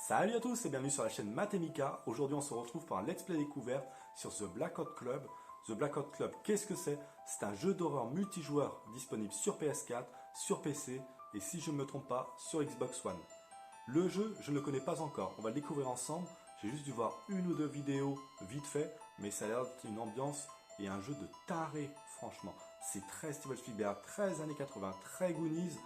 Salut à tous et bienvenue sur la chaîne Mathemika. Aujourd'hui on se retrouve pour un let's play découvert sur The Blackout Club. The Blackout Club, qu'est-ce que c'est? C'est un jeu d'horreur multijoueur disponible sur PS4, sur PC et si je ne me trompe pas, sur Xbox One. Le jeu, je ne le connais pas encore, on va le découvrir ensemble. J'ai juste dû voir une ou deux vidéos vite fait, mais ça a l'air d'être une ambiance et un jeu de taré, franchement. C'est très Steven Spielberg, très années 80, très Goonies.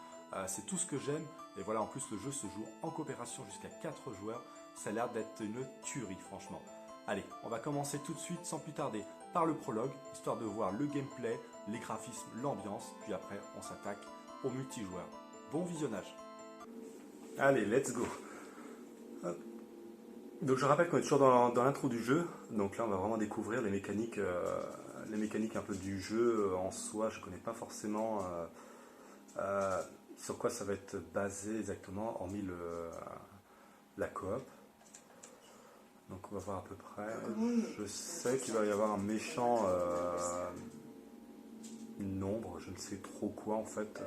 C'est tout ce que j'aime. Et voilà, en plus, le jeu se joue en coopération jusqu'à 4 joueurs. Ça a l'air d'être une tuerie, franchement. Allez, on va commencer tout de suite, sans plus tarder, par le prologue, histoire de voir le gameplay, les graphismes, l'ambiance. Puis après, on s'attaque au multijoueur. Bon visionnage. Allez, let's go. Hop. Donc je rappelle qu'on est toujours dans l'intro du jeu. Donc là, on va vraiment découvrir les mécaniques un peu du jeu en soi. Je ne connais pas forcément... sur quoi ça va être basé exactement, hormis la coop. Donc on va voir à peu près. Je sais qu'il va y avoir un méchant nombre, je ne sais trop quoi en fait.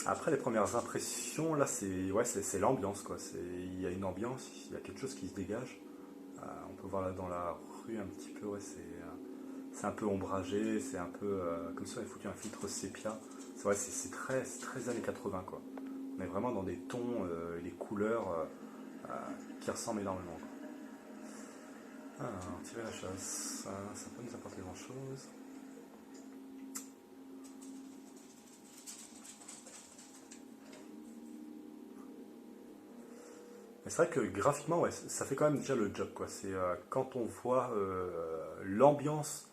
Après les premières impressions, là c'est l'ambiance quoi. Il y a une ambiance, il y a quelque chose qui se dégage. On peut voir là dans la rue un petit peu, ouais, c'est un peu ombragé, c'est un peu comme si on avait foutu un filtre sépia. C'est vrai, c'est très années 80 quoi. On est vraiment dans des tons, les couleurs qui ressemblent énormément. Quoi. Alors, tirer la chasse, ça peut nous apporter grand chose. Mais c'est vrai que graphiquement, ouais, ça fait quand même déjà le job quoi. C'est quand on voit l'ambiance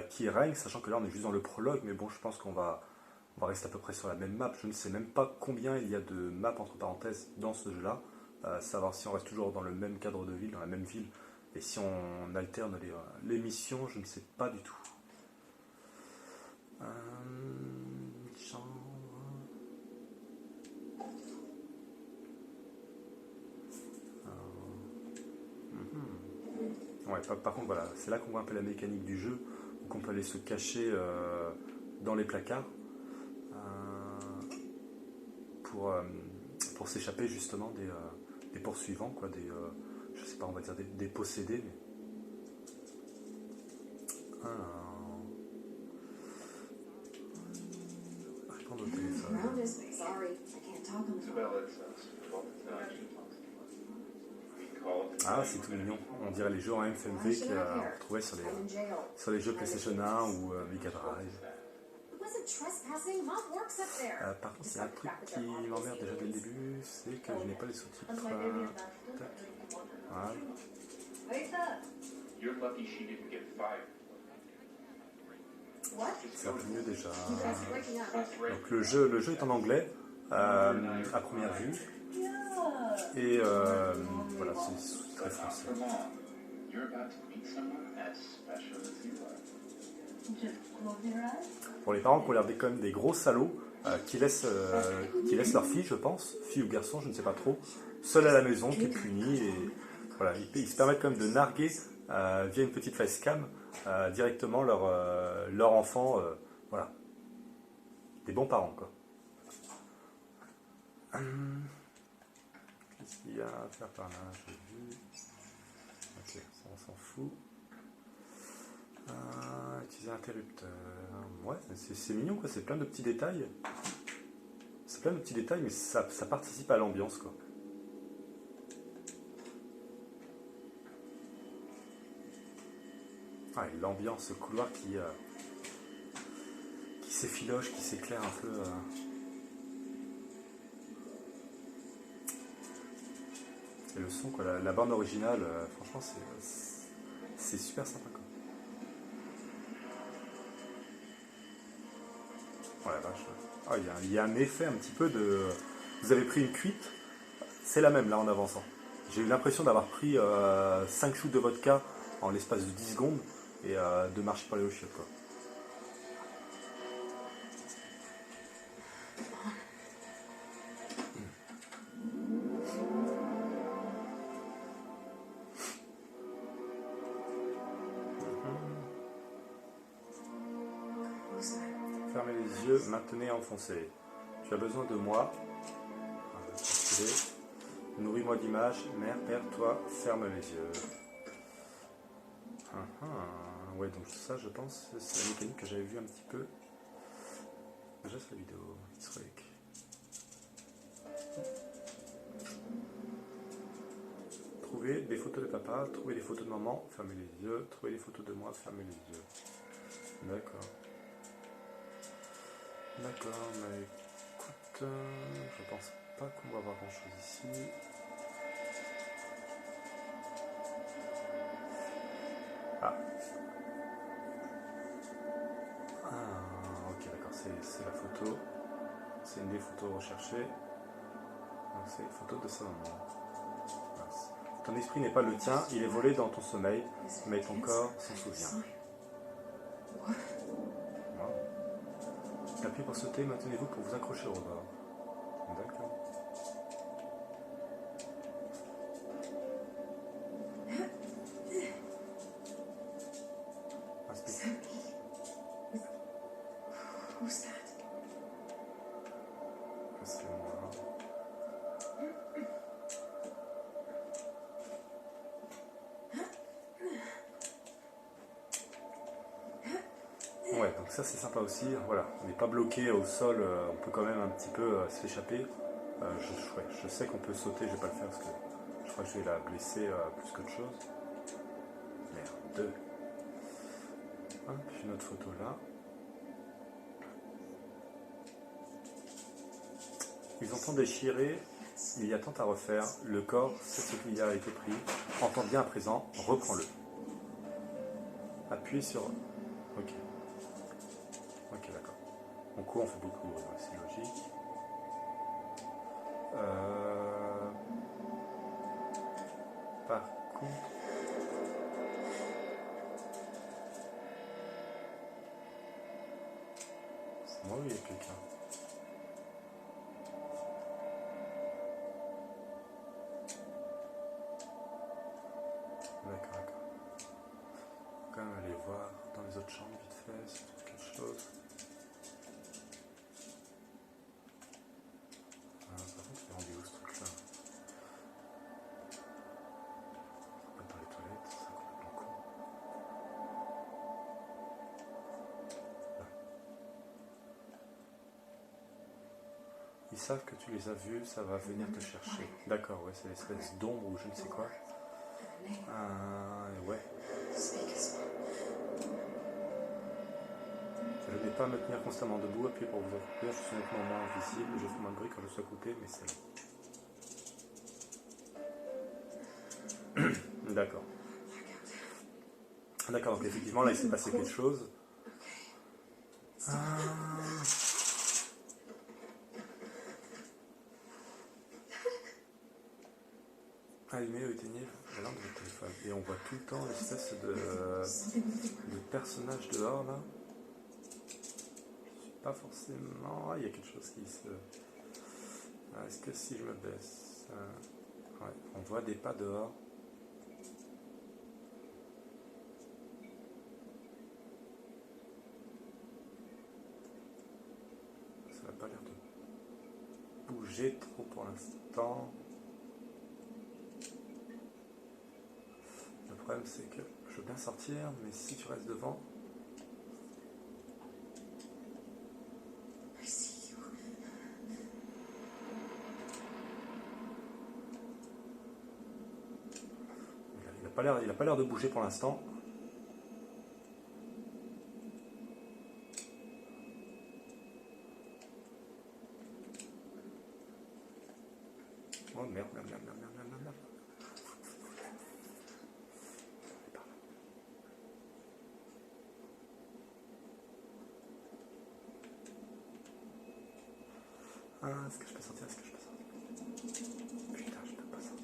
qui règne, sachant que là on est juste dans le prologue, mais bon, je pense qu'on va rester à peu près sur la même map. Je ne sais même pas combien il y a de maps entre parenthèses dans ce jeu-là. Savoir si on reste toujours dans le même cadre de ville, dans la même ville, et si on alterne les missions, je ne sais pas du tout. Chambre. Ouais, par contre, voilà, c'est là qu'on voit un peu la mécanique du jeu, donc on peut aller se cacher dans les placards pour s'échapper justement des poursuivants, quoi, je sais pas, on va dire des possédés. Mais... Répondre au téléphone. Ah, c'est tout mignon. On dirait les jeux en FMV qu'on retrouvait sur les jeux PlayStation 1 ou Mega Drive. Par contre, il y a un truc qui m'emmerde déjà dès le début, c'est que je n'ai pas les sous-titres. Voilà. C'est un peu mieux déjà. Donc le jeu est en anglais à première vue. Et voilà, c'est très français. Pour les parents qui ont l'air quand même des gros salauds, qui laissent leur fille, je pense, fille ou garçon, je ne sais pas trop, seule à la maison, qui est punie. Et voilà, ils se permettent quand même de narguer via une petite facecam directement leur enfant. Voilà, des bons parents quoi. Qu'est-ce qu'il y a à faire par là? J'ai vu. Ok, ça on s'en fout. Utiliser l'interrupteur. Ouais, c'est mignon quoi, c'est plein de petits détails. C'est plein de petits détails, mais ça participe à l'ambiance quoi. Ah, l'ambiance, ce couloir qui s'effiloche, qui s'éclaire un peu. Et le son, quoi, la bande originale, franchement, c'est super sympa. Quoi. Oh la vache. Oh, il y a un effet un petit peu de... Vous avez pris une cuite, c'est la même là en avançant. J'ai eu l'impression d'avoir pris 5 shoots de vodka en l'espace de 10 secondes et de marcher pour aller au chiottes, quoi. Fermez les yeux, maintenez enfoncé. Tu as besoin de moi. télé. Nourris-moi d'images. Mère, père, toi, ferme les yeux. Ouais, donc ça, je pense, c'est la mécanique que j'avais vue un petit peu déjà sur la vidéo historique. Trouver des photos de papa, trouver des photos de maman, fermez les yeux, trouver des photos de moi, fermez les yeux. D'accord. D'accord, mais écoute, je pense pas qu'on va avoir grand chose ici. Ah. Ah, ok, d'accord, c'est la photo. C'est une des photos recherchées. Donc c'est une photo de sa maman. Mince. Ton esprit n'est pas le tien, il est volé dans ton sommeil, mais ton corps s'en souvient. Wow. Appuyez pour sauter, maintenez-vous pour vous accrocher au rebord. D'accord. C'est moi. Ouais, donc ça c'est sympa aussi. Voilà, on n'est pas bloqué au sol, on peut quand même un petit peu s'échapper. Je sais qu'on peut sauter, je vais pas le faire parce que je crois que je vais la blesser plus qu'autre chose. Merde. Hop, j'ai une autre photo là. Ils ont tant déchiré, il y a tant à refaire. Le corps, c'est ce qui a été pris. Entends bien à présent, reprends-le. Appuie sur... Ok. Ok, d'accord. En cours, on fait beaucoup, c'est logique. Par contre... C'est moi ou il y a quelqu'un? D'accord, d'accord. On va quand même aller voir dans les autres chambres vite fait, si je trouve quelque chose. Par contre, il est rendu où ce truc-là? Pas dans les toilettes, c'est complètement con. Là. Ils savent que tu les as vus, ça va venir te chercher. D'accord, ouais, c'est l'espèce d'ombre ou je ne sais quoi. Ouais. Je n'ai pas à me tenir constamment debout, appuyez pour vous accroupir, je suis nettement moins invisible, je fais moins de bruit quand je suis accroupi, mais c'est long. D'accord. D'accord, donc effectivement là il s'est passé quelque chose. Allumez ou éteignez la lampe de votre téléphone. Et on voit tout le temps l'espèce de personnage dehors là. Pas forcément. Ah, il y a quelque chose qui se... Est-ce que si je me baisse... Ouais, on voit des pas dehors. Ça n'a pas l'air de bouger trop pour l'instant. Le problème c'est que je veux bien sortir, mais si tu restes devant... Il n'a pas l'air de bouger pour l'instant. Oh merde. Est-ce que je peux sortir? Putain, je peux pas sortir.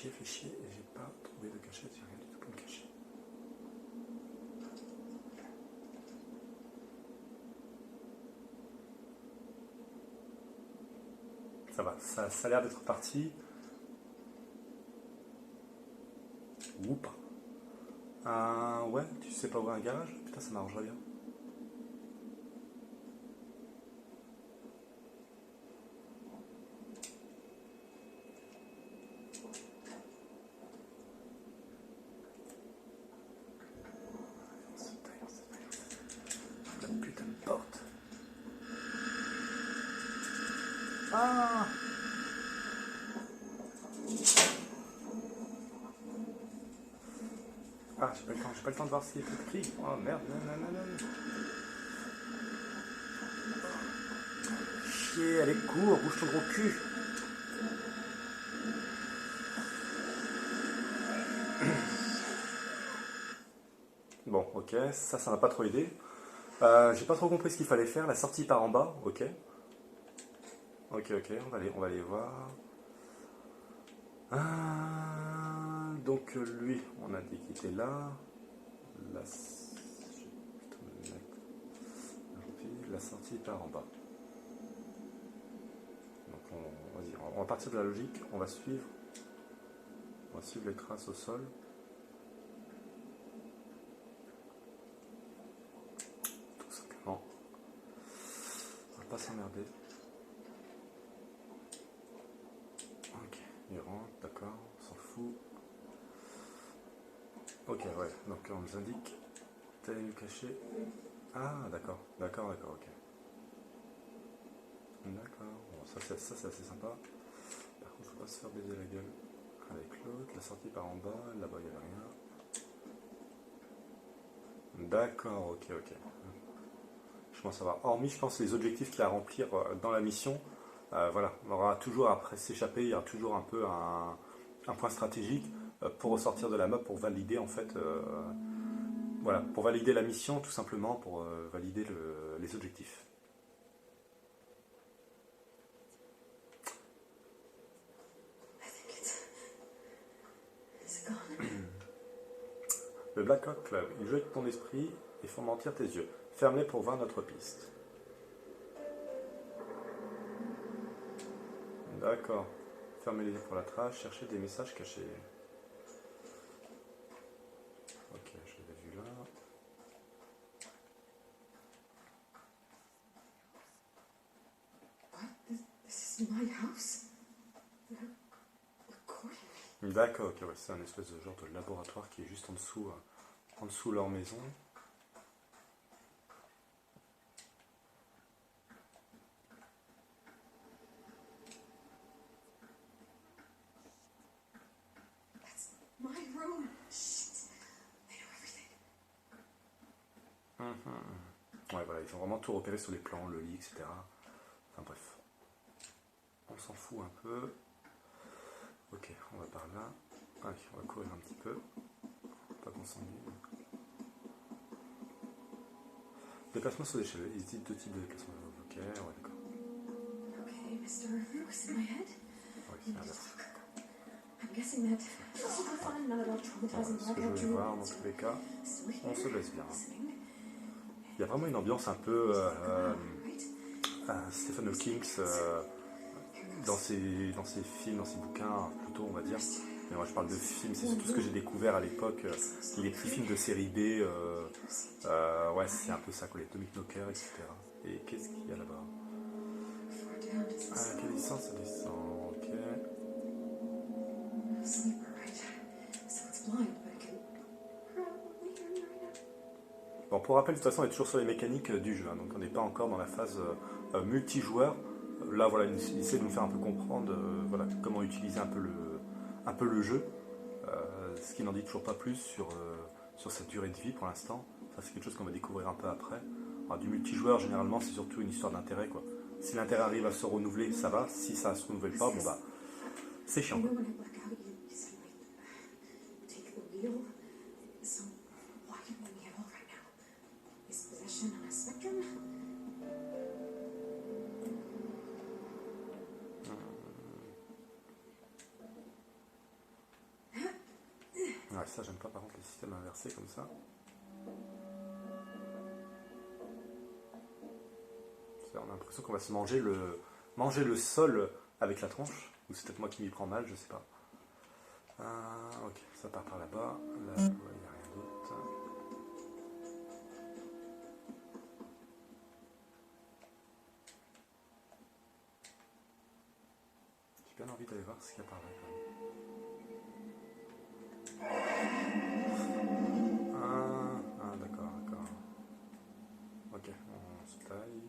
Fais chier, et j'ai pas trouvé de cachette, j'ai rien du tout pour me cacher. Ça va, ça a l'air d'être parti. Ou pas. Ouais, tu sais pas ouvrir un garage? Putain, ça m'arrangerait bien. La putain de porte. Ah! Ah, j'ai pas le temps de voir s'il y a plus de cris. Oh merde, non, non, non, non. Chier, allez, cours, bouge ton gros cul. Bon, ok, ça m'a pas trop aidé. J'ai pas trop compris ce qu'il fallait faire. La sortie par en bas, ok. Ok, on va aller voir. Donc lui, on a dit qu'il était là. La, la sortie par en bas. Donc on va partir de la logique, on va suivre les traces au sol. Tout simplement. On va pas s'emmerder. Ok, il rentre, d'accord, on s'en fout. Ok, ouais, donc on nous indique t'allais nous cacher. Ah, d'accord, ok. D'accord, bon, ça c'est assez sympa. Par contre, faut pas se faire baiser la gueule avec l'autre. La sortie par en bas, là-bas il n'y avait rien. D'accord, ok. Je pense savoir. Hormis, je pense, les objectifs qu'il y a à remplir dans la mission, voilà, on aura toujours après s'échapper, il y aura toujours un peu un point stratégique pour ressortir de la map, pour valider en fait, voilà, pour valider la mission tout simplement, pour valider les objectifs. Le Black Hawk Club, il jette ton esprit et font mentir tes yeux. Ferme-les pour voir notre piste. D'accord. Fermez les yeux pour la trace, cherchez des messages cachés. Ok, je l'ai vu là. This is my house? D'accord, ok, ouais, c'est un espèce de genre de laboratoire qui est juste en dessous de leur maison. That's my room. Shit. They know everything. Ouais, voilà, ils ont vraiment tout repéré sur les plans, le lit, etc. Enfin bref. On s'en fout un peu. Ok, on va par là. Allez, on va courir un petit peu. Pas qu'on s'ennuie. Déplacement sur l'échelle. Il existe deux types de déplacements. Ok, ouais, d'accord. Okay, Mr. What's in my head? Oui, c'est inverse. I'm guessing that super fun, not at all traumatizing Ce que je blackout voulais voir, dans dreams. tous les cas, Still on se here, laisse bien. listening. Il y a vraiment une ambiance un peu Right? Stephen Hawking dans ses films, dans ses bouquins, plutôt, on va dire. Mais moi, je parle de films, c'est surtout ce que j'ai découvert à l'époque. Les petits films de série B, ouais, c'est un peu ça, quoi, les Atomic Knockers, etc. Et qu'est-ce qu'il y a là-bas? Ah, quelle distance ça descend? Ok. Sleeper, right? So it's blind, but it can probably hear me right now. Bon, pour rappel, de toute façon, on est toujours sur les mécaniques du jeu, hein, donc on n'est pas encore dans la phase multijoueur. Là, voilà, il essaie de nous faire un peu comprendre voilà, comment utiliser un peu le jeu, ce qui n'en dit toujours pas plus sur sa durée de vie pour l'instant. Ça, c'est quelque chose qu'on va découvrir un peu après. Alors, du multijoueur, généralement, c'est surtout une histoire d'intérêt, quoi. Si l'intérêt arrive à se renouveler, ça va. Si ça ne se renouvelle pas, bon bah, c'est chiant. You know when I black out, you said like take the wheel. So why can't we at all right now? Is possession on a spectrum? Ouais, ça, j'aime pas, par contre, les systèmes inversés comme ça. On a l'impression qu'on va se manger le sol avec la tronche. Ou c'est peut-être moi qui m'y prends mal, je sais pas. Ok, ça part par là-bas. Là, il n'y a rien d'autre. J'ai bien envie d'aller voir ce qu'il y a par là quand même. D'accord, d'accord. Ok, on se taille.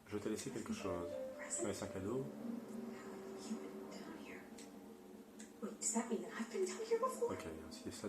Je t'ai laissé quelque chose. Je mets 5 cadeaux. You've been down here. Wait, does that mean that I've been down here before? Ok, il y a aussi ça.